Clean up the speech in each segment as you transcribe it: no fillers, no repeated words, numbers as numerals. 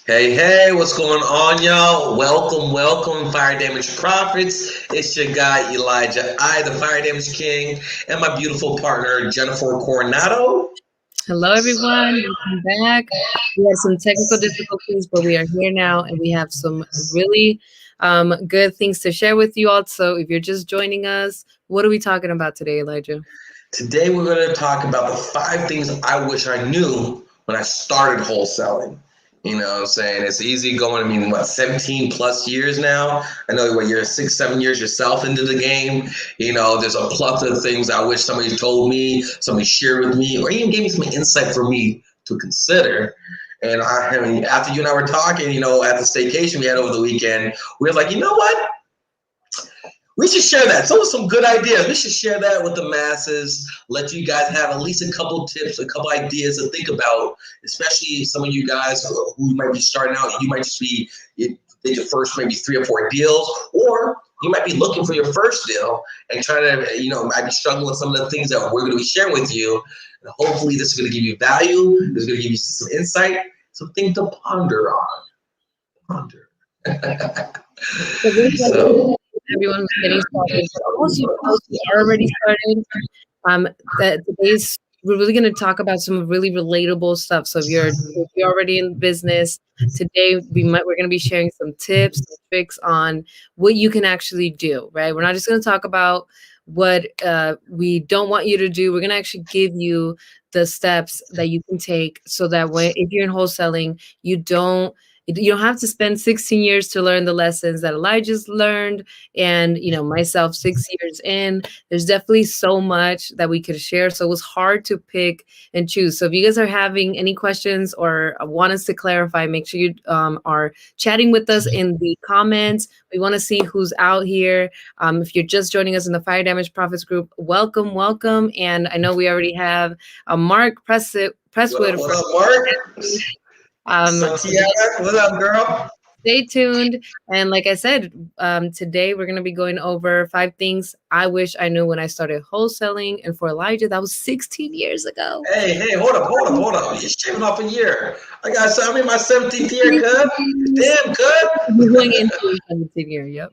Hey, hey, what's going on, y'all? Welcome, Fire Damage Profits. It's your guy, Elijah the Fire Damage King, and my beautiful partner, Jennifer Coronado. Hello, everyone. Welcome back. We had some technical difficulties, but we are here now, and we have some really good things to share with you all. So, if you're just joining us, what are we talking about today, Elijah? Today, we're going to talk about the 5 things I wish I knew when I started wholesaling. You know what I'm saying? It's easy going, 17 plus years now. I know what you're 6, 7 years yourself into the game. There's a plethora of things I wish somebody told me, somebody shared with me, or even gave me some insight for me to consider. And after you and I were talking, at the staycation we had over the weekend, we were like, you know what? We should share that. So some good ideas. We should share that with the masses. Let you guys have at least a couple tips, a couple ideas to think about, especially some of you guys who might be starting out. You might just be did your first maybe 3 or 4 deals, or you might be looking for your first deal and trying to, might be struggling with some of the things that we're going to be sharing with you. And hopefully this is going to give you value. This is going to give you some insight, something to ponder on. Ponder. So Everyone was getting started. Most of those who are already started. Today's we're really going to talk about some really relatable stuff. So if you're already in business, today we're going to be sharing some tips and tricks on what you can actually do. Right? We're not just going to talk about what we don't want you to do. We're going to actually give you the steps that you can take so that if you're in wholesaling, you don't have to spend 16 years to learn the lessons that Elijah's learned and myself 6 years in. There's definitely so much that we could share. So it was hard to pick and choose. So if you guys are having any questions or want us to clarify, make sure you are chatting with us in the comments. We want to see who's out here. If you're just joining us in the Fire Damage Profits group, welcome. And I know we already have Mark Presswood. what up, Mark? Santiago, what up, girl? Stay tuned. And like I said, today we're going to be going over 5 things I wish I knew when I started wholesaling. And for Elijah, that was 16 years ago. Hey, hold up. You're shaving off a year. I'm in my 17th year, cuz. Damn, cuz. We're going into your 17th year, yep.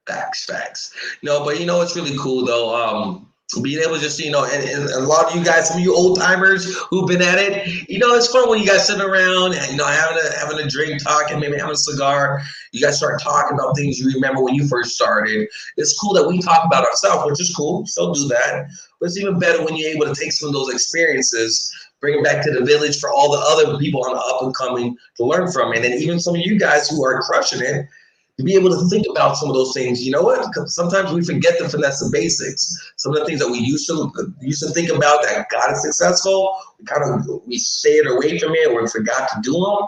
Facts. No, but it's really cool though. Being able to just, and a lot of you guys, some of you old timers who've been at it, it's fun when you guys sit around and, having a drink, talking, maybe having a cigar. You guys start talking about things you remember when you first started. It's cool that we talk about ourselves, which is cool. Still do that. But it's even better when you're able to take some of those experiences, bring them back to the village for all the other people on the up and coming to learn from. And then even some of you guys who are crushing it, to be able to think about some of those things. You know what? Sometimes we forget to finesse the basics. Some of the things that we used to think about that got us successful, we stayed away from it or we forgot to do them.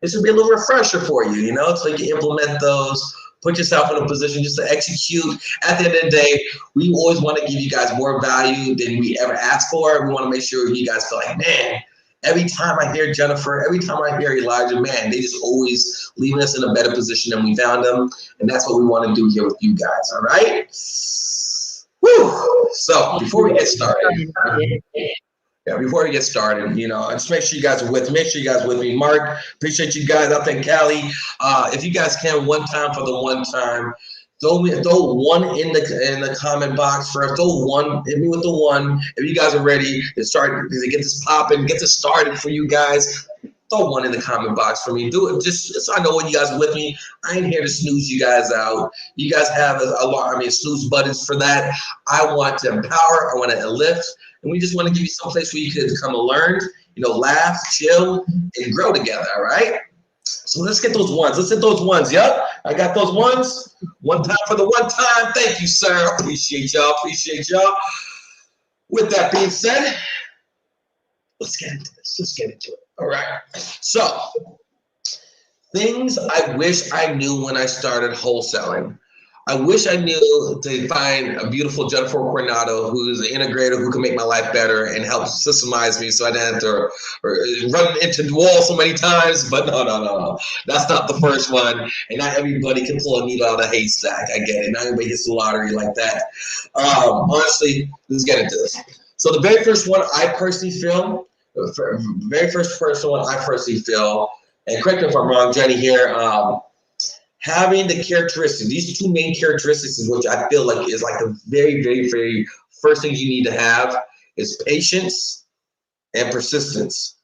This should be a little refresher for you, so you can implement those. Put yourself in a position just to execute. At the end of the day, we always want to give you guys more value than we ever asked for. We want to make sure you guys feel like, man, every time I hear Jennifer, every time I hear Elijah, man, they just always leaving us in a better position than we found them. And that's what we want to do here with you guys, all right? Woo! So before we get started, just make sure you guys are with me. Make sure you guys are with me. Mark, appreciate you guys. I think Callie, if you guys can, one time for the one time, throw one in the comment box first. Throw one, hit me with the one. If you guys are ready to get this popping, get this started for you guys. Throw one in the comment box for me. Do it just so I know when you guys are with me. I ain't here to snooze you guys out. You guys have a lot. Snooze buttons for that. I want to empower. I want to lift, and we just want to give you some place where you can come and learn. Laugh, chill, and grow together. All right. So let's get those ones. Let's hit those ones. Yep, I got those ones. One time for the one time. Thank you, sir. Appreciate y'all. With that being said, let's get into this. All right. So, things I wish I knew when I started wholesaling. I wish I knew to find a beautiful Jennifer Coronado who's an integrator who can make my life better and help systemize me so I didn't have to run into the wall so many times. But no. That's not the first one. And not everybody can pull a needle out of a haystack. I get it. Not everybody gets the lottery like that. Honestly, let's get into this. So the very first one I personally feel and correct me if I'm wrong, Jenny here, having the characteristics, these two main characteristics is which I feel like is like the very, very, very first thing you need to have is patience and persistence.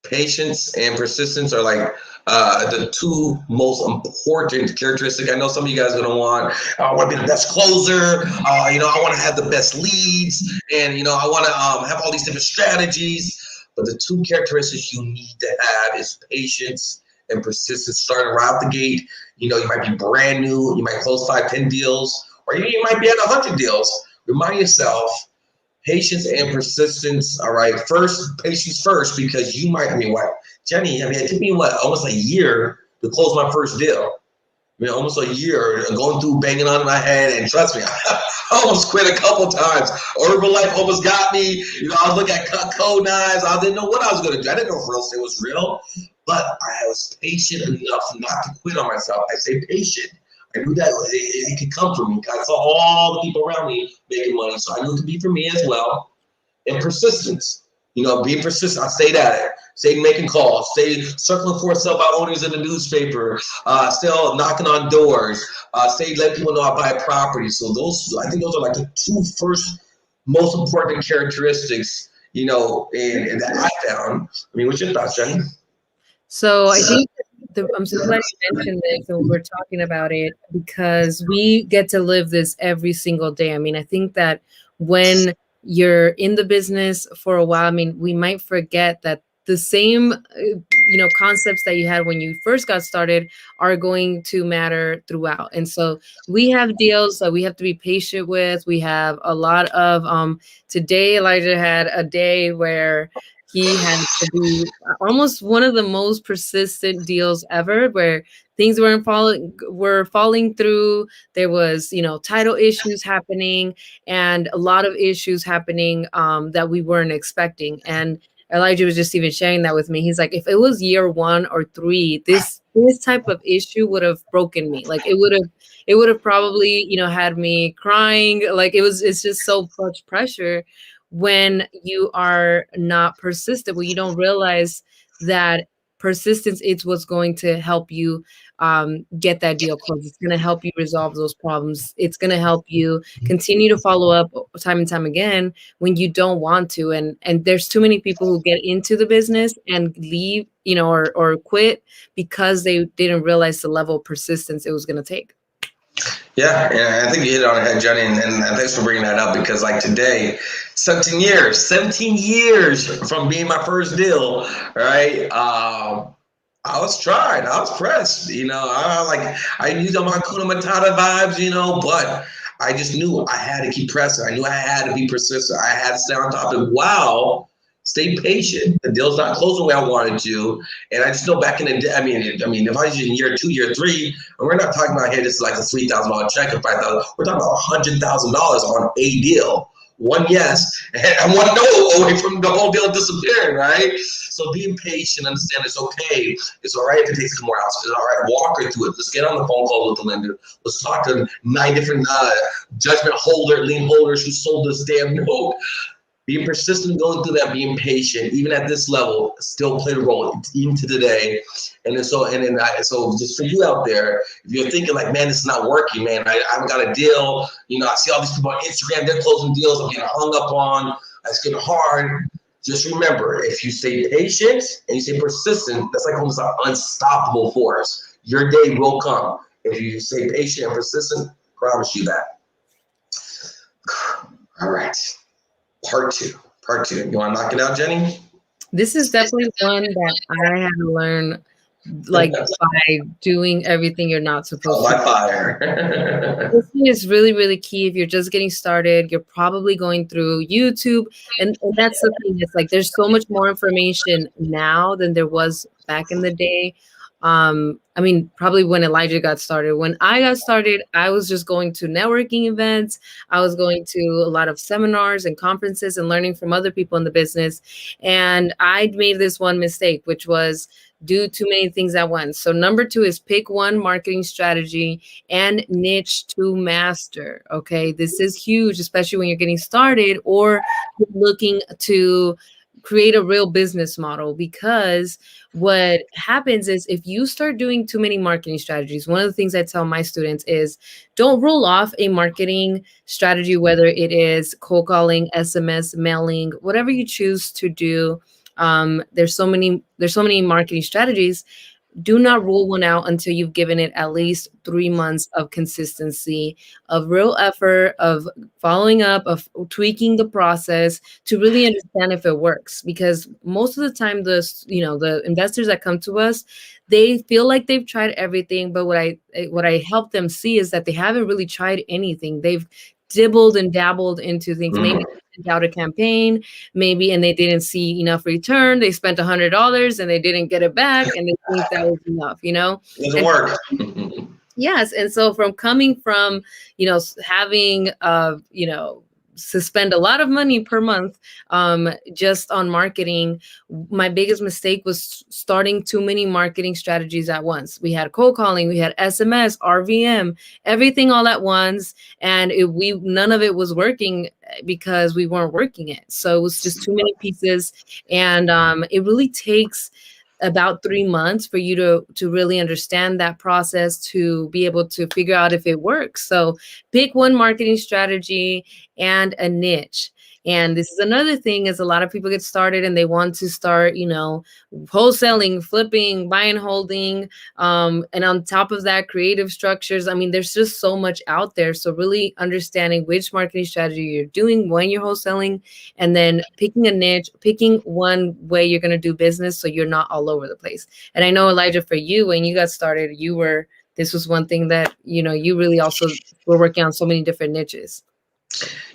Patience and persistence are like the two most important characteristics. I know some of you guys are gonna want, I want to be the best closer, I want to have the best leads, and I want to have all these different strategies. But the two characteristics you need to have is patience and persistence. Starting right out the gate, you might be brand new, you might close 5, 10 deals, or you might be at 100 deals. Remind yourself, patience and persistence. All right. First, patience first, because you might, Jenny, it took me almost a year to close my first deal. Almost a year going through, banging on my head, and trust me, I almost quit a couple times. Herbalife almost got me. I was looking at Cutco knives. I didn't know what I was going to do. I didn't know if real estate was real, but I was patient enough not to quit on myself. I say patient. I knew that it could come from me. I saw all the people around me making money, so I knew it could be for me as well. And persistence, being persistent. I stayed at it, stayed making calls, stayed circling for sell-by owners in the newspaper, still knocking on doors, stayed letting people know I buy a property. So I think those are like the two first most important characteristics, and that I found. What's your thoughts, Jenny? So I think I'm so glad you mentioned this and we're talking about it because we get to live this every single day. I think that when you're in the business for a while, we might forget that the same, concepts that you had when you first got started are going to matter throughout. And so we have deals that we have to be patient with. We have a lot of, today Elijah had a day where he had to do almost one of the most persistent deals ever, where things were falling through. There was, title issues happening and a lot of issues happening that we weren't expecting. And Elijah was just even sharing that with me. He's like, if it was year 1 or 3, this type of issue would have broken me. Like it would have probably, had me crying. Like it's just so much pressure when you are not persistent, when you don't realize that persistence is what's going to help you get that deal closed. It's going to help you resolve those problems. It's going to help you continue to follow up time and time again when you don't want to. And there's too many people who get into the business and leave, or quit because they didn't realize the level of persistence it was going to take. Yeah, and I think you hit it on the head, Johnny, and thanks for bringing that up because like today, 17 years from being my first deal, right? I was trying, I was pressed, I used my Hakuna Matata vibes, but I just knew I had to keep pressing. I knew I had to be persistent. I had to stay on top of it. Wow. Stay patient. The deal's not closing the way I wanted to. And I just know back in the day, if I was in year 2, year 3, and we're not talking about, hey, this is like a $3,000 check or $5,000. We're talking about $100,000 on a deal. One yes and one no away from the whole deal disappearing, right? So being patient, understand it's okay. It's all right if it takes some more hours. It's all right. Walk her through it. Let's get on the phone call with the lender. Let's talk to 9 different judgment lien holders who sold this damn note. Being persistent, going through that, being patient, even at this level, still played a role, even to today. So just for you out there, if you're thinking like, man, this is not working, man, I've got a deal, I see all these people on Instagram, they're closing deals, I'm getting hung up on, it's getting hard. Just remember, if you stay patient and you stay persistent, that's like almost an unstoppable force. Your day will come. If you stay patient and persistent, I promise you that. All right. Part two. You want to knock it out, Jenny? This is definitely one that I had to learn, like by doing everything you're not supposed to. By fire. This thing is really, really key. If you're just getting started, you're probably going through YouTube, and that's the thing. It's like there's so much more information now than there was back in the day. Probably when Elijah got started. When I got started, I was just going to networking events. I was going to a lot of seminars and conferences and learning from other people in the business. And I made this one mistake, which was do too many things at once. So number 2 is pick one marketing strategy and niche to master. Okay. This is huge, especially when you're getting started or looking to create a real business model, because what happens is if you start doing too many marketing strategies, one of the things I tell my students is don't roll off a marketing strategy, whether it is cold calling, SMS, mailing, whatever you choose to do. There's so many marketing strategies. Do not rule one out until you've given it at least 3 months of consistency, of real effort, of following up, of tweaking the process to really understand if it works. Because most of the time, the investors that come to us, they feel like they've tried everything, but what I help them see is that they haven't really tried anything. They've dibbled and dabbled into things. Maybe they sent out a campaign, maybe, and they didn't see enough return. They spent $100 and they didn't get it back, and they think that was enough, Doesn't And work. yes, and so from coming from, having suspend a lot of money per month just on marketing, my biggest mistake was starting too many marketing strategies at once. We had cold calling, we had SMS, RVM, everything all at once, and none of it was working because we weren't working it. So it was just too many pieces, and it really takes about 3 months for you to really understand that process, to be able to figure out if it works. So pick one marketing strategy and a niche. And this is another thing, is a lot of people get started and they want to start, wholesaling, flipping, buying, holding, and on top of that, creative structures. I mean, there's just so much out there. So really understanding which marketing strategy you're doing when you're wholesaling, and then picking a niche, picking one way you're going to do business so you're not all over the place. And I know, Elijah, for you, when you got started, this was one thing that, you really also were working on so many different niches.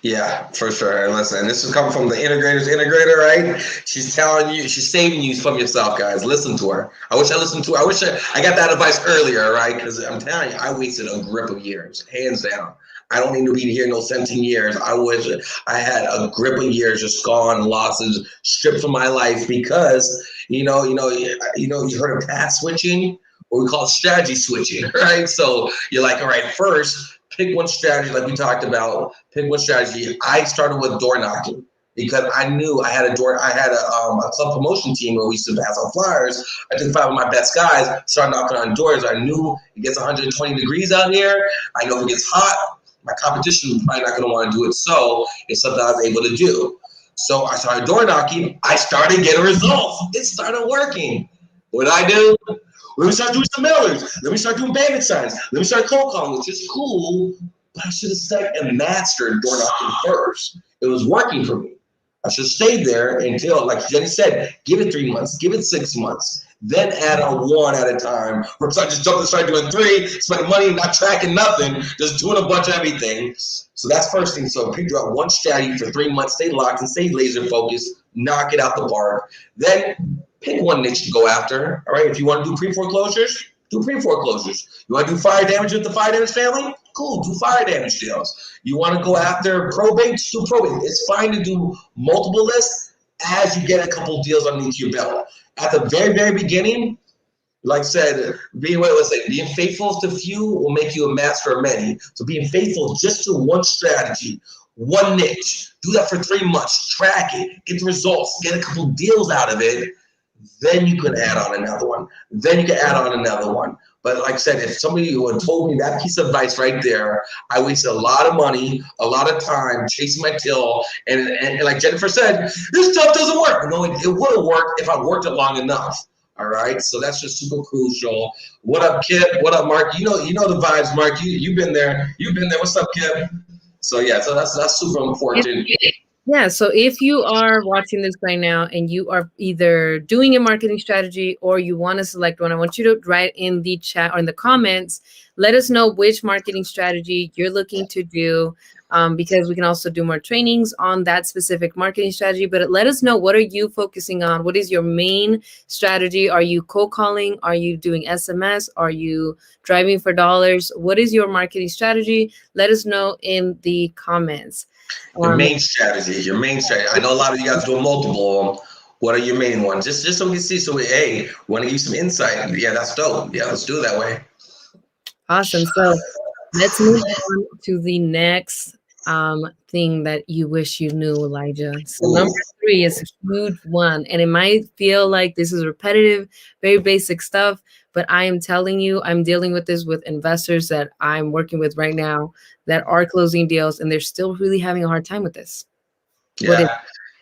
Yeah, for sure. And listen, this is coming from the integrator's integrator, right? She's telling you, she's saving you from yourself, guys. Listen to her. I wish I listened to her. I wish I got that advice earlier, right? Because I'm telling you, I wasted a grip of years, hands down. I don't need to be here no 17 years. I wish I had a grip of years just gone, losses stripped from my life because, you heard of path switching, or we call it strategy switching, right? So you're like, all right, first, pick one strategy, like we talked about. Pick one strategy. I started with door knocking because I knew I had a club promotion team where we used to pass out flyers. I took 5 of my best guys, started knocking on doors. I knew it gets 120 degrees out here. I know if it gets hot, my competition is probably not going to want to do it. So it's something I was able to do. So I started door knocking. I started getting results. It started working. What did I do? Let me start doing some mailers. Let me start doing bandit signs. Let me start cold calling, which is cool. But I should have stuck and mastered door knocking first. It was working for me. I should have stayed there until, like Jenny said, give it 3 months, give it 6 months, then add on one at a time. Or I just jumped and started doing 3, spending money, not tracking nothing, just doing a bunch of everything. So that's first thing. So figure out one strategy for 3 months, stay locked and stay laser focused, knock it out the park. Then pick one niche to go after. All right, if you want to do pre-foreclosures, do pre-foreclosures. You want to do fire damage with the fire damage family? Cool, do fire damage deals. You want to go after probate? Do probate. It's fine to do multiple lists as you get a couple deals underneath your belt. At the very, very beginning, like I said, being faithful to few will make you a master of many. So being faithful just to one strategy, one niche, do that for 3 months, track it, get the results, get a couple deals out of it. Then you can add on another one. Then you can add on another one. But like I said, if somebody had told me that piece of advice right there, I wasted a lot of money, a lot of time chasing my tail. And like Jennifer said, this stuff doesn't work. No, it would have worked if I worked it long enough. All right. So that's just super crucial. What up, Kip? What up, Mark? You know the vibes, Mark. You've been there. You've been there. What's up, Kip? So yeah, so that's super important. Yeah, so if you are watching this right now and you are either doing a marketing strategy or you want to select one, I want you to write in the chat or in the comments, let us know which marketing strategy you're looking to do, because we can also do more trainings on that specific marketing strategy. But let us know, what are you focusing on? What is your main strategy? Are you cold calling? Are you doing SMS? Are you driving for dollars? What is your marketing strategy? Let us know in the comments. Your main strategy. I know a lot of you guys do multiple. What are your main ones? Just so we can see. So we want to give you some insight. Yeah, that's dope. Yeah, let's do it that way. Awesome. So let's move on to the next thing that you wish you knew, Elijah? So Ooh. number 3 is a huge one, and it might feel like this is repetitive, very basic stuff, but I am telling you, I'm dealing with this with investors that I'm working with right now that are closing deals, and they're still really having a hard time with this. What is?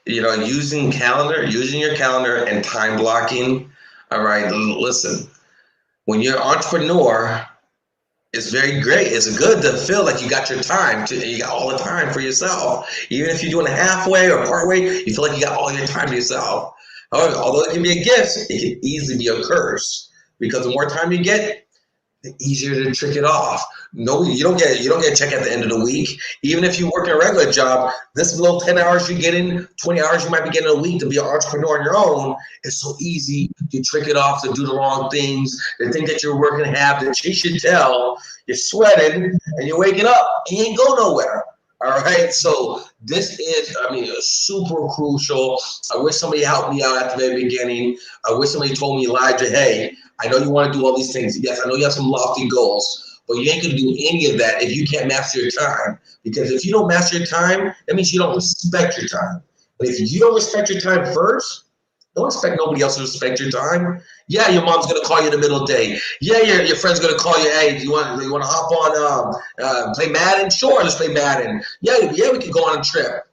Yeah. Using your calendar and time blocking. All right. Listen, when you're an entrepreneur, it's very great. It's good to feel like you got your time. You got all the time for yourself. Even if you're doing it halfway or part way, you feel like you got all your time to yourself. However, although it can be a gift, it can easily be a curse because the more time you get, the easier to trick it off. No, you don't get a check at the end of the week. Even if you work a regular job, this little 10 hours you get in, 20 hours you might be getting a week to be an entrepreneur on your own. It's so easy to trick it off, to do the wrong things, to think that you're working half, that you should tell. You're sweating and you're waking up and you ain't go nowhere. All right, so this is, super crucial. I wish somebody helped me out at the very beginning. I wish somebody told me, Elijah, hey, I know you want to do all these things. Yes, I know you have some lofty goals, but you ain't gonna do any of that if you can't master your time. Because if you don't master your time, that means you don't respect your time. But if you don't respect your time first, don't expect nobody else to respect your time. Yeah, your mom's gonna call you in the middle of the day. Yeah, your friend's gonna call you. Hey, do you want to hop on play Madden? Sure, let's play Madden. Yeah, we can go on a trip.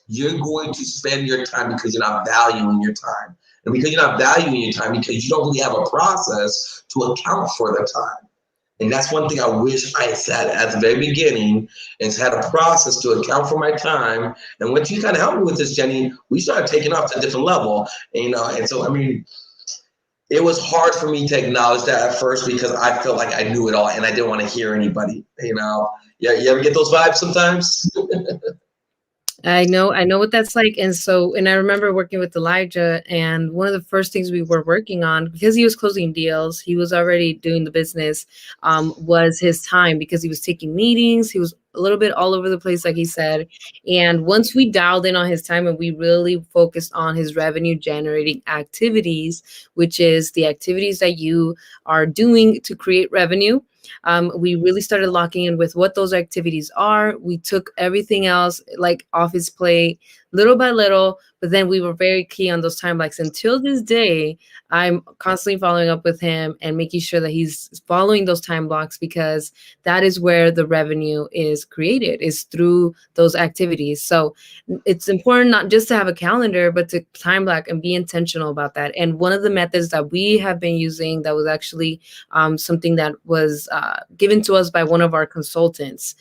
You're going to spend your time because you're not valuing your time. And because you're not valuing your time, because you don't really have a process to account for the time. And that's one thing I wish I said at the very beginning, is had a process to account for my time. And once you kind of helped me with this, Jenny, we started taking off to a different level. And so, it was hard for me to acknowledge that at first because I felt like I knew it all and I didn't want to hear anybody, Yeah, you ever get those vibes sometimes? I know what that's like. And I remember working with Elijah, and one of the first things we were working on, because he was closing deals, he was already doing the business, was his time, because he was taking meetings. He was a little bit all over the place, like he said. And once we dialed in on his time and we really focused on his revenue generating activities, which is the activities that you are doing to create revenue, we really started locking in with what those activities are. We took everything else like off his plate little by little, but then we were very key on those time blocks. Until this day, I'm constantly following up with him and making sure that he's following those time blocks, because that is where the revenue is created, is through those activities. So it's important not just to have a calendar, but to time block and be intentional about that. And one of the methods that we have been using, that was actually something that was given to us by one of our consultants,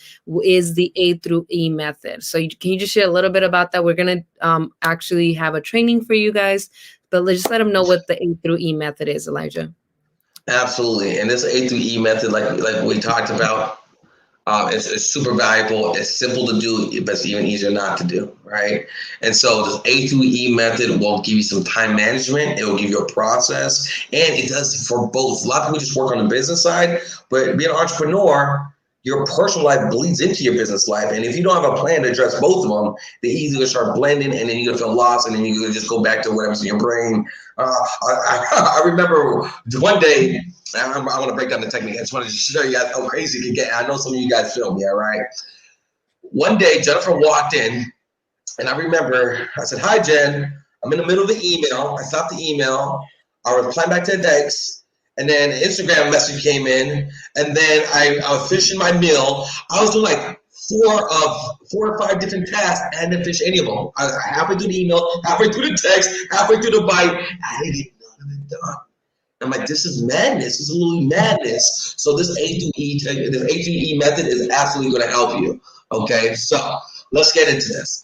is the A through E method. So can you just share a little bit about that? We're going to actually have a training for you guys, but let's just let them know what the A through E method is, Elijah. Absolutely. And this A through E method, like we talked about, it's super valuable. It's simple to do, but it's even easier not to do, right? And so this A through E method will give you some time management. It will give you a process, and it does for both. A lot of people just work on the business side, but being an entrepreneur, your personal life bleeds into your business life. And if you don't have a plan to address both of them, they easily start blending, and then you're gonna feel lost, and then you're gonna just go back to whatever's in your brain. I remember one day, I want to break down the technique. I just wanted to show you guys how crazy it can get. I know some of you guys feel me, all right? One day, Jennifer walked in, and I remember, I said, "Hi, Jen. I'm in the middle of the email." I stopped the email. I replied back to the text, and then an Instagram message came in, and then I was finishing my meal. I was doing like 4 or 5 different tasks. I hadn't finished any of them. I was halfway through the email, halfway through the text, halfway through the bite. I didn't get none of it done. I'm like, this is madness. This is literally madness. So this A through E method is absolutely going to help you. Okay, so let's get into this.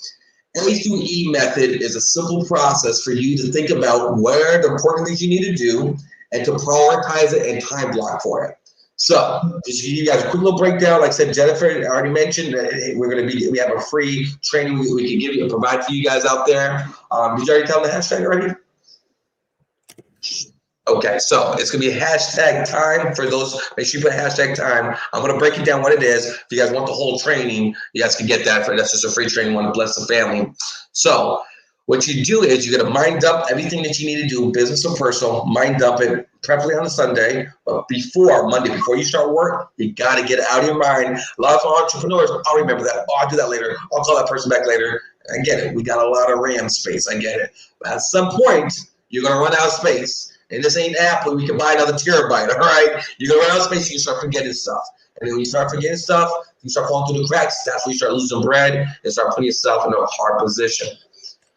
A through E method is a simple process for you to think about where the important things you need to do and to prioritize it and time block for it. So just to give you guys a quick little breakdown. Like I said, Jennifer already mentioned that we have a free training we can give you and provide for you guys out there. Did you already tell them the hashtag already? Okay, so it's gonna be a hashtag time for those. Make sure you put hashtag time. I'm gonna break it down what it is. If you guys want the whole training, you guys can get that. That's just a free training. Want to bless the family. So What you do is you got to mind dump everything that you need to do, business or personal, mind dump it, preferably on a Sunday, but before Monday, before you start work, you got to get it out of your mind. A lot of entrepreneurs, I'll remember that. Oh, I'll do that later. I'll call that person back later. I get it. We got a lot of RAM space. I get it. But at some point, you're going to run out of space. And this ain't Apple. We can buy another terabyte, all right? You're going to run out of space. You start forgetting stuff. And then when you start forgetting stuff, you start falling through the cracks. That's when you start losing bread and start putting yourself in a hard position.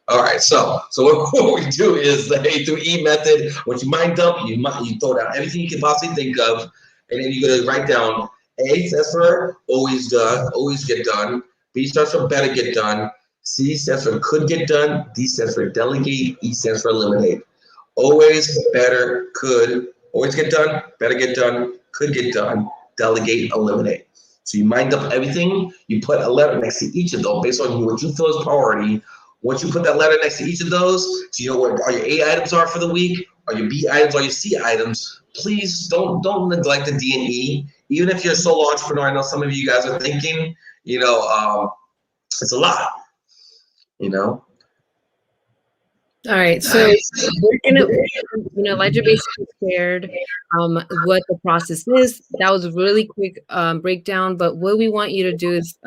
All right, so what we do is the A through E method. Once you mind dump, you throw down everything you can possibly think of, and then you're gonna write down A stands for always done, always get done. B stands for better get done. C stands for could get done. D stands for delegate. E stands for eliminate. Always, better, could, always get done, better get done, could get done, delegate, eliminate. So you mind up everything. You put a letter next to each of those based on what you feel is priority. Once you put that letter next to each of those, so you know what all your A items are for the week, or your B items, or your C items, please don't neglect the D and E. Even if you're a solo entrepreneur, I know some of you guys are thinking, it's a lot, All right, so we're gonna, Ledger basically shared what the process is. That was a really quick breakdown, but what we want you to do is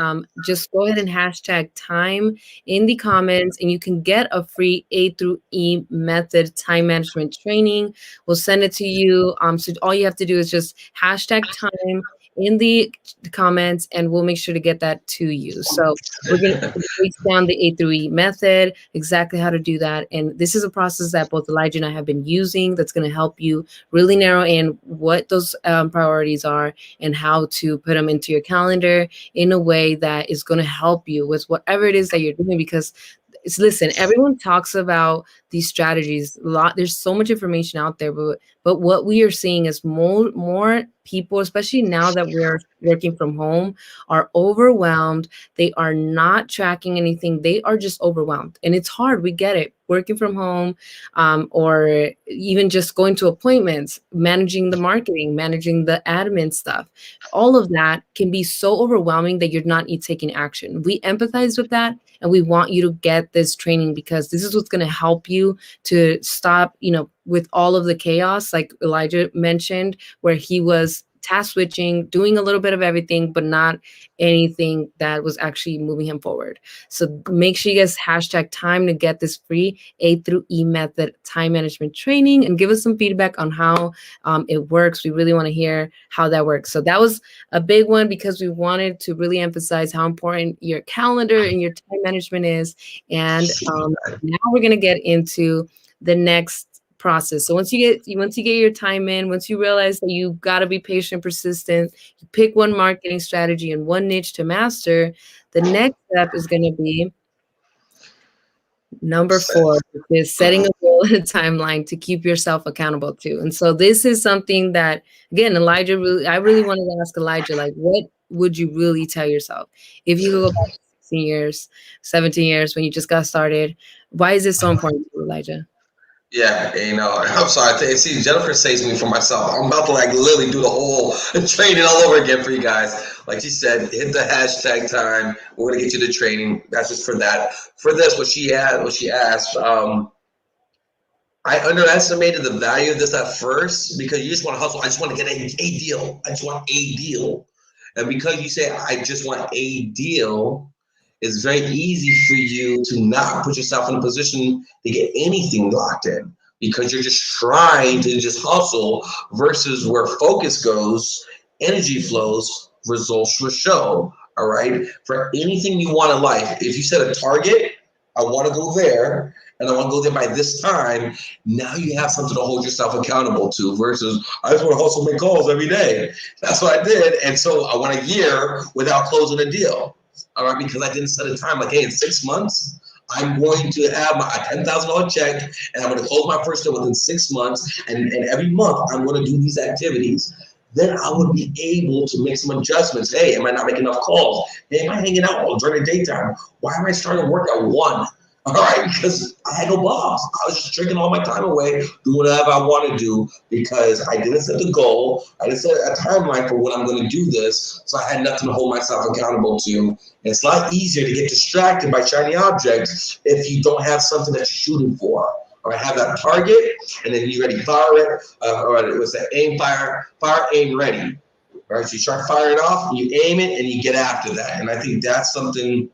just go ahead and hashtag time in the comments, and you can get a free A through E method time management training. We'll send it to you. So all you have to do is just hashtag time in the comments, and we'll make sure to get that to you. So we're going to break down the A through E method, exactly how to do that. And this is a process that both Elijah and I have been using that's going to help you really narrow in what those priorities are and how to put them into your calendar in a way that is going to help you with whatever it is that you're doing. Because listen, everyone talks about these strategies a lot. There's so much information out there, but what we are seeing is more people, especially now that we're working from home, are overwhelmed. They are not tracking anything. They are just overwhelmed. And it's hard. We get it. Working from home, or even just going to appointments, managing the marketing, managing the admin stuff. All of that can be so overwhelming that you're not taking action. We empathize with that, and we want you to get this training because this is what's going to help you to stop, with all of the chaos, like Elijah mentioned, where he was task switching, doing a little bit of everything, but not anything that was actually moving him forward. So make sure you guys hashtag time to get this free A through E method time management training and give us some feedback on how it works. We really want to hear how that works. So that was a big one because we wanted to really emphasize how important your calendar and your time management is. And now we're going to get into the next process. So once you get your time in, once you realize that you got to be patient, persistent, you pick one marketing strategy and one niche to master, the next step is going to be number 4, which is setting a goal and a timeline to keep yourself accountable to. And so this is something that, again, I really wanted to ask Elijah, like, what would you really tell yourself if you go back 16 years, 17 years when you just got started? Why is this so important to you, Elijah? Yeah, I'm sorry. See, Jennifer saves me from myself. I'm about to literally do the whole training all over again for you guys. Like she said, hit the hashtag time. We're gonna get you the training. That's just for that. For this, what she asked. I underestimated the value of this at first because you just want to hustle. I just want to get a deal. I just want a deal. And because you say I just want a deal, it's very easy for you to not put yourself in a position to get anything locked in because you're just trying to just hustle versus where focus goes, energy flows, results will show. All right. For anything you want in life, if you set a target, I want to go there and I want to go there by this time. Now you have something to hold yourself accountable to versus I just want to hustle, make calls every day. That's what I did. And so I went a year without closing a deal. All right, because I didn't set a time like, hey, in 6 months, I'm going to have my $10,000 check and I'm going to close my first deal within 6 months. And every month I'm going to do these activities. Then I would be able to make some adjustments. Hey, am I not making enough calls? Hey, am I hanging out during the daytime? Why am I starting to work at 1? All right, because I had no boss. I was just drinking all my time away, doing whatever I want to do because I didn't set the goal. I didn't set a timeline for when I'm going to do this, so I had nothing to hold myself accountable to. And it's a lot easier to get distracted by shiny objects if you don't have something that you're shooting for. Or have that target, and then you ready fire it, or it was that aim, fire, aim, ready. All right, so you start firing off, you aim it, and you get after that. And I think that's something,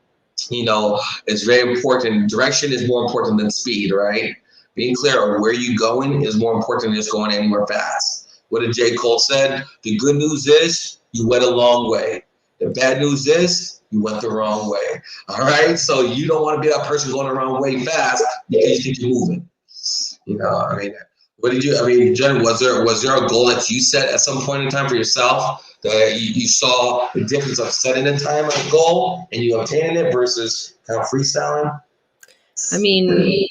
is very important. Direction is more important than speed, right? Being clear on where you're going is more important than just going anywhere fast. What did J. Cole said? The good news is you went a long way. The bad news is you went the wrong way. All right, so you don't want to be that person going the wrong way fast because you think you're moving. Jen, was there a goal that you set at some point in time for yourself that you saw the difference of setting a time a goal and you obtaining it versus kind of freestyling? I mean,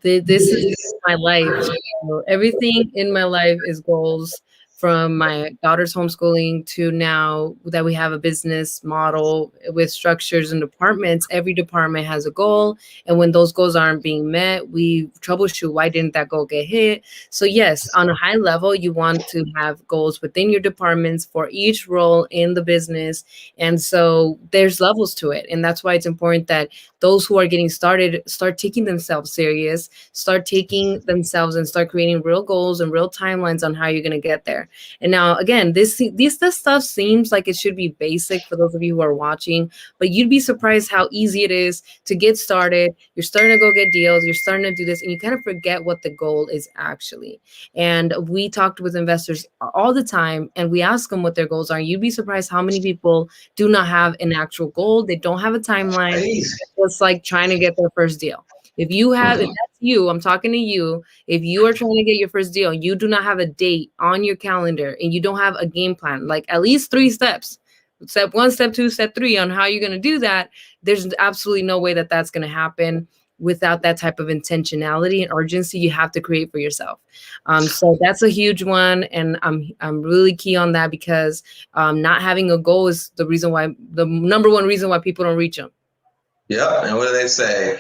this is my life. So everything in my life is goals, from my daughter's homeschooling to now that we have a business model with structures and departments. Every department has a goal. And when those goals aren't being met, we troubleshoot. Why didn't that goal get hit? So yes, on a high level, you want to have goals within your departments for each role in the business. And so there's levels to it. And that's why it's important that those who are getting started start taking themselves serious, start taking themselves and start creating real goals and real timelines on how you're going to get there. And now, again, this stuff seems like it should be basic for those of you who are watching, but you'd be surprised how easy it is to get started. You're starting to go get deals. You're starting to do this, and you kind of forget what the goal is actually. And we talked with investors all the time, and we ask them what their goals are. You'd be surprised how many people do not have an actual goal. They don't have a timeline. It's like trying to get their first deal. If that's you, I'm talking to you. If you are trying to get your first deal, you do not have a date on your calendar and you don't have a game plan, like at least 3 steps, step 1, step 2, step 3 on how you're going to do that. There's absolutely no way that that's going to happen without that type of intentionality and urgency you have to create for yourself. So that's a huge one. And I'm really key on that because not having a goal is the number one reason why people don't reach them. Yep, and what do they say?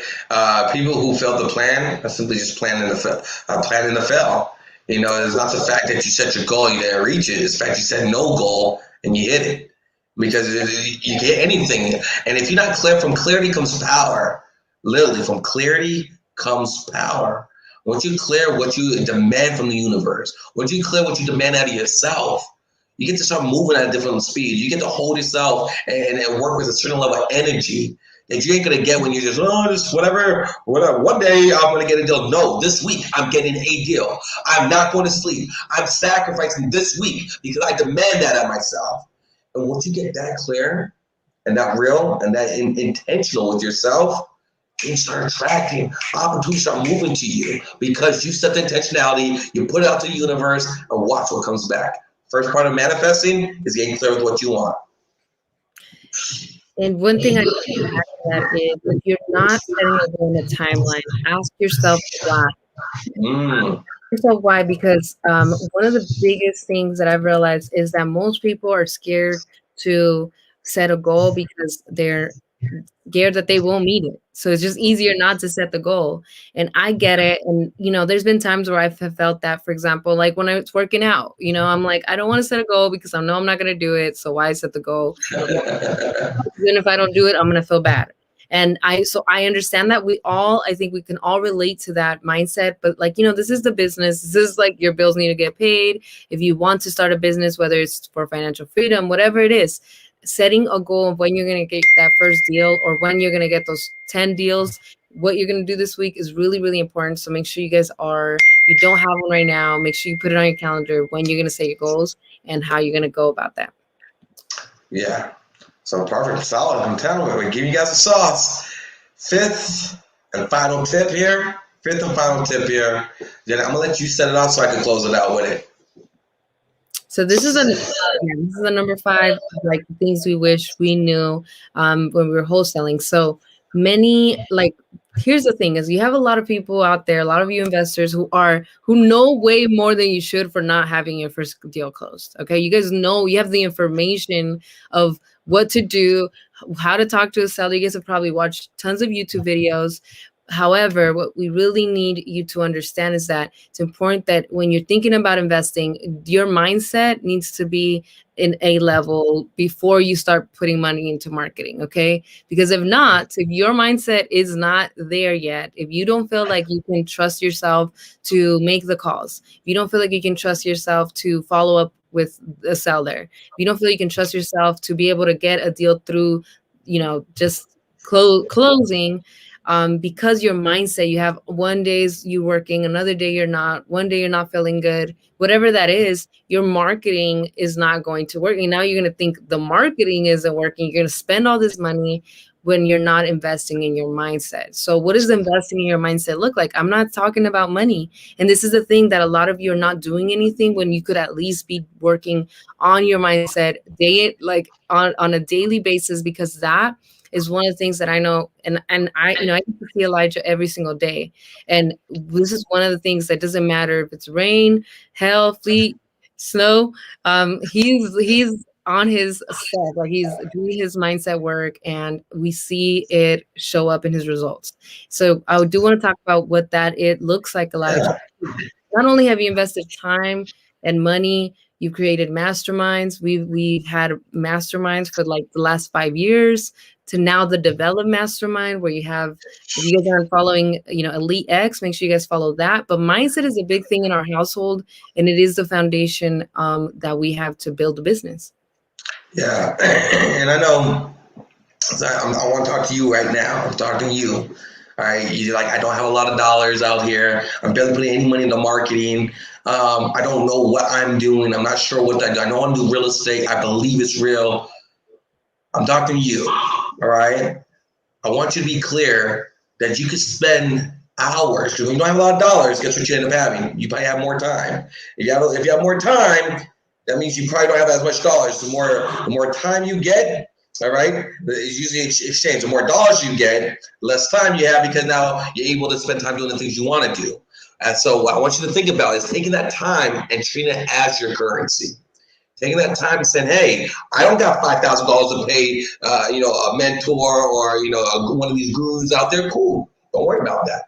People who fail to plan are simply just planning to fail. It's not the fact that you set your goal, you didn't reach it. It's the fact you set no goal and you hit it. Because you get anything. And if you're not clear, from clarity comes power. Literally, from clarity comes power. Once you clear what you demand from the universe, once you clear what you demand out of yourself, you get to start moving at a different speed. You get to hold yourself and work with a certain level of energy that you ain't gonna get when you just whatever. One day I'm gonna get a deal. No, this week I'm getting a deal. I'm not going to sleep. I'm sacrificing this week because I demand that of myself. And once you get that clear and that real and that intentional with yourself, you start attracting opportunities, start moving to you because you set the intentionality, you put it out to the universe, and watch what comes back. First part of manifesting is getting clear with what you want. And one thing I can add to that is if you're not setting a goal in a timeline, ask yourself why. Ask yourself why, because one of the biggest things that I've realized is that most people are scared to set a goal because they're scared that they won't meet it. So it's just easier not to set the goal. And I get it. And, there's been times where I've felt that, for example, like when I was working out, I'm like, I don't want to set a goal because I know I'm not going to do it. So why set the goal? Even if I don't do it, I'm going to feel bad. And I understand that I think we can all relate to that mindset, but this is the business. This is like your bills need to get paid. If you want to start a business, whether it's for financial freedom, whatever it is, setting a goal of when you're going to get that first deal or when you're going to get those 10 deals, what you're going to do this week is really, really important. So make sure you guys if you don't have one right now, make sure you put it on your calendar when you're going to set your goals and how you're going to go about that. Yeah. So perfect. Solid. I'm telling you, we're giving you guys the sauce. Fifth and final tip here. Jen, I'm going to let you set it off so I can close it out with it. So this is a number 5, like things we wish we knew when we were wholesaling. So here's the thing is you have a lot of people out there, a lot of you investors who know way more than you should for not having your first deal closed. Okay. You guys know you have the information of what to do, how to talk to a seller. You guys have probably watched tons of YouTube videos, However, what we really need you to understand is that it's important that when you're thinking about investing, your mindset needs to be in a level before you start putting money into marketing. Okay. Because if not, if your mindset is not there yet, if you don't feel like you can trust yourself to make the calls, if you don't feel like you can trust yourself to follow up with a seller, if you don't feel you can trust yourself to be able to get a deal through, just closing, because your mindset, you have one day's you working, another day you're not, one day you're not feeling good, whatever that is, your marketing is not going to work. And now you're going to think the marketing isn't working. You're going to spend all this money when you're not investing in your mindset. So what does investing in your mindset look like? I'm not talking about money. And this is the thing that a lot of you are not doing anything when you could at least be working on your mindset on a daily basis, because that is one of the things that I know, and I I get to see Elijah every single day, and this is one of the things that doesn't matter if it's rain, hell, fleet, snow. He's on his stuff, like he's doing his mindset work, and we see it show up in his results. So I do want to talk about what that it looks like, Elijah. Not only have you invested time and money, you've created masterminds. We've had masterminds for like the last 5 years, to now the Develop Mastermind, where you have, if you guys aren't following, Elite X, make sure you guys follow that. But mindset is a big thing in our household, and it is the foundation that we have to build a business. Yeah, and I know. I want to talk to you right now. I'm talking to you. All right, you're like, I don't have a lot of dollars out here. I'm barely putting any money into marketing. I don't know what I'm doing. I'm not sure what I do. I know I want to do real estate. I believe it's real. I'm talking to you. All right. I want you to be clear that you could spend hours. Because when you don't have a lot of dollars, guess what you end up having? You probably have more time. If you have more time, that means you probably don't have as much dollars. The more time you get, all right, it's usually exchange. The more dollars you get, less time you have, because now you're able to spend time doing the things you want to do. And so what I want you to think about is taking that time and treating it as your currency. Taking that time and saying, hey, I don't got $5,000 to pay, a mentor or, one of these gurus out there. Cool. Don't worry about that.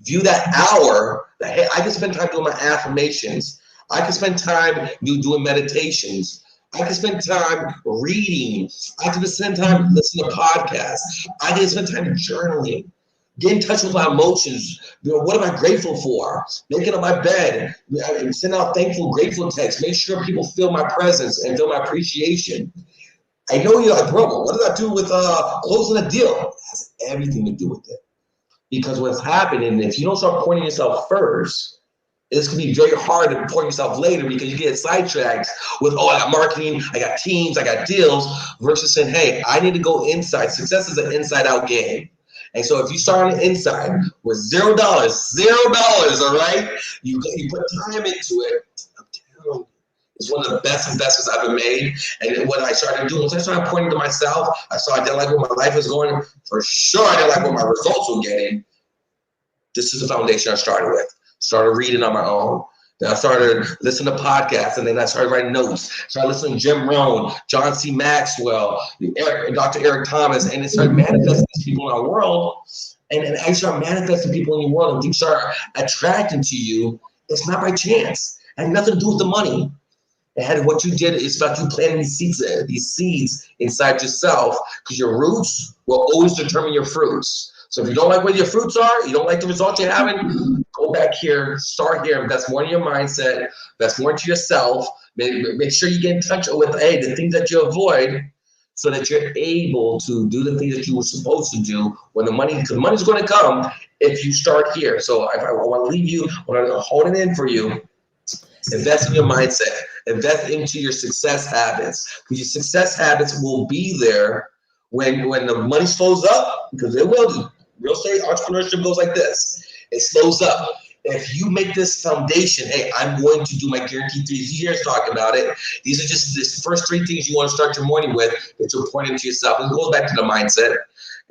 View that hour that, hey, I can spend time doing my affirmations. I can spend time doing meditations. I can spend time reading. I can spend time listening to podcasts. I can spend time journaling. Get in touch with my emotions. What am I grateful for? Making up my bed. Send out thankful, grateful texts. Make sure people feel my presence and feel my appreciation. I know you're like, bro, what does that do with closing a deal? It has everything to do with it. Because what's happening, if you don't start pointing yourself first, it's going to be very hard to point yourself later, because you get sidetracked with, I got marketing, I got teams, I got deals, versus saying, hey, I need to go inside. Success is an inside-out game. And so if you start on the inside with $0, all right, you put time into it, I'm telling you, it's one of the best investments I've ever made. And what I started doing, once I started pointing to myself, I saw I didn't like where my life was going. For sure, I didn't like what my results were getting. This is the foundation I started with. Started reading on my own. Then I started listening to podcasts, and then I started writing notes. Started listening to Jim Rohn, John C. Maxwell, Dr. Eric Thomas, and it started manifesting these people in our world. And then I started manifesting people in your world, and things start attracting to you. It's not by chance. It had nothing to do with the money. It had what you did is about you planting these seeds inside yourself, because your roots will always determine your fruits. So if you don't like where your fruits are, you don't like the results you're having, go back here, start here, invest more in your mindset, invest more into yourself, make sure you get in touch with, the things that you avoid, so that you're able to do the things that you were supposed to do when because the money's going to come if you start here. So I want to leave you, I want to hold it in for you. Invest in your mindset, invest into your success habits, because your success habits will be there when the money slows up, because it will do. Real estate entrepreneurship goes like this. It slows up. If you make this foundation, hey, I'm going to do my guaranteed 3 years talking about it. These are just the first 3 things you want to start your morning with, that you're pointing to yourself. And it goes back to the mindset.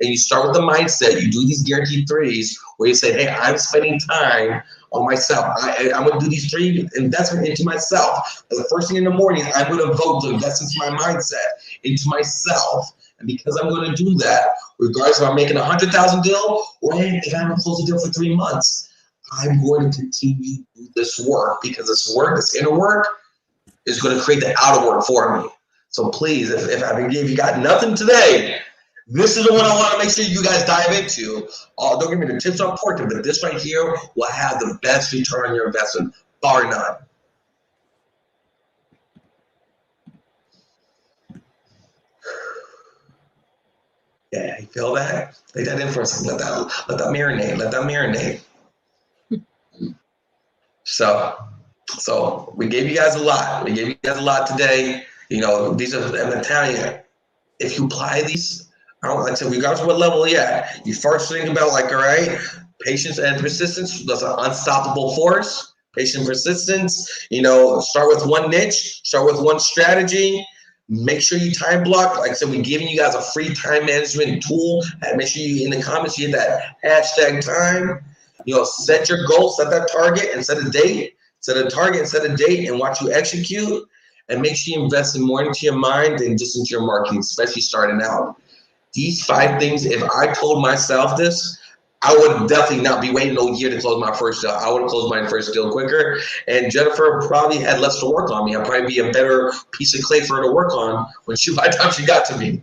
And you start with the mindset. You do these guaranteed 3s where you say, hey, I'm spending time on myself. I'm going to do these 3 investments into myself. And the first thing in the morning, I'm going to vote to invest into my mindset, into myself. And because I'm going to do that, regardless if I'm making 100,000 deal or if I haven't closed a deal for 3 months, I'm going to continue to do this work, because this work, this inner work, is going to create the outer work for me. So please, if you got nothing today, this is the one I want to make sure you guys dive into. Don't give me the tips on important, but this right here will have the best return on your investment, bar none. Yeah, you feel that? Take that in for a second. Let that marinate. Let that marinate. So we gave you guys a lot. We gave you guys a lot today. You know, these are, I'm telling you, if you apply these, I don't like to say, regardless of what level you're at, you first think about, like, all right, patience and persistence. That's an unstoppable force. Patience, persistence. You know, start with one niche, start with one strategy. Make sure you time block. Like I said, we're giving you guys a free time management tool. And make sure you, in the comments, you hit that hashtag time. You know, set your goal, set that target, and set a date. Set a target and set a date, and watch you execute. And make sure you invest in more into your mind than just into your marketing, especially starting out. These 5 things, if I told myself this, I would definitely not be waiting a year to close my first deal. I would have closed my first deal quicker. And Jennifer probably had less to work on me. I'd probably be a better piece of clay for her to work on by the time she got to me.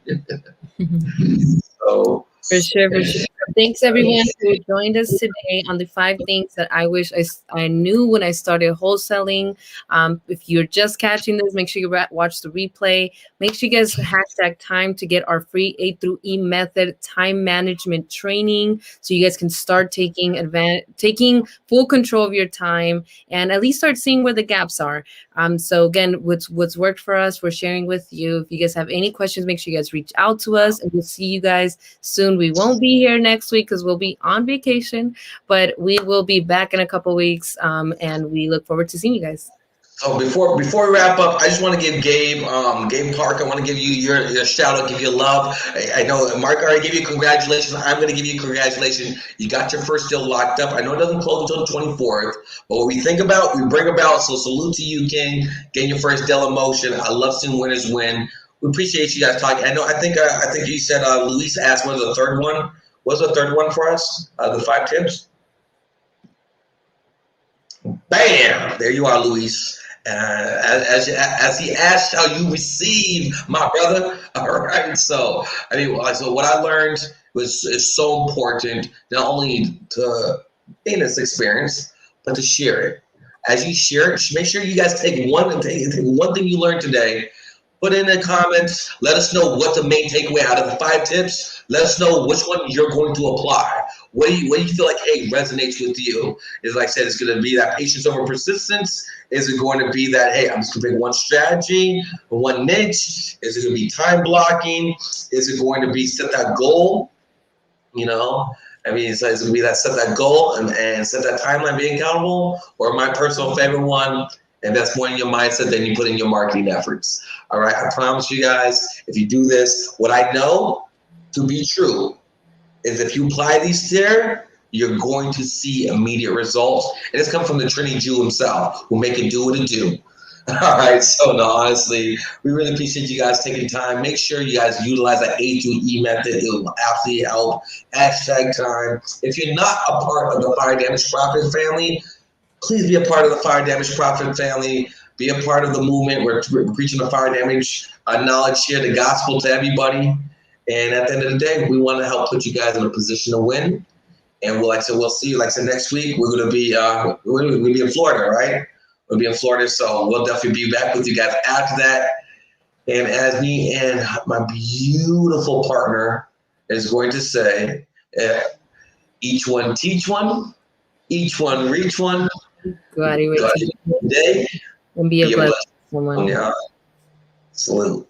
So, For sure, for sure. Thanks everyone who joined us today on the 5 things that I wish I knew when I started wholesaling. If you're just catching this, make sure you watch the replay. Make sure you guys hashtag time to get our free A through E method time management training, so you guys can start taking full control of your time and at least start seeing where the gaps are. So again, what's worked for us, we're sharing with you. If you guys have any questions, make sure you guys reach out to us, and we'll see you guys soon. We won't be here next week because we'll be on vacation, but we will be back in a couple weeks, and we look forward to seeing you guys. So before we wrap up, I just want to give Gabe Park, I want to give you your shout out, give you love. I know Mark already gave you congratulations. I'm going to give you congratulations. You got your first deal locked up. I know it doesn't close until the 24th, but what we think about, we bring about. So salute to you, King, getting your first deal in motion. I love seeing winners win. We appreciate you guys talking. I think you said Luis asked what was the third one. What's the third one for us? The 5 tips. Bam! There you are, Luis. As he asked how you receive, my brother. All right. So what I learned is so important, not only to gain this experience, but to share it. As you share it, make sure you guys take one thing you learned today. Put in the comments. Let us know what the main takeaway out of the 5 tips. Let us know which one you're going to apply. What do you feel like, hey, resonates with you? Is, like I said, it's going to be that patience over persistence? Is it going to be that, hey, I'm just going to pick one strategy, one niche? Is it going to be time blocking? Is it going to be set that goal? You know, I mean, it's going to be that set that goal and set that timeline, being accountable. Or my personal favorite one, and that's more in your mindset than you put in your marketing efforts. All right, I promise you guys, if you do this, what I know to be true is if you apply these there, you're going to see immediate results. And it's come from the Trinity Jew himself, who make it do what it do. All right, so no, honestly, we really appreciate you guys taking time. Make sure you guys utilize that A through E method. It will absolutely help. Hashtag time. If you're not a part of the Fire Damage Profit family, please be a part of the Fire Damage Profit family. Be a part of the movement. We're preaching the fire damage knowledge here, the gospel to everybody. And at the end of the day, we want to help put you guys in a position to win. And we'll see you. Like I said, next week we're gonna be in Florida, right? We'll be in Florida, so we'll definitely be back with you guys after that. And as me and my beautiful partner is going to say, each one teach one, each one reach one. Go out of your way Day and be a blessing to someone. Yeah. Salute.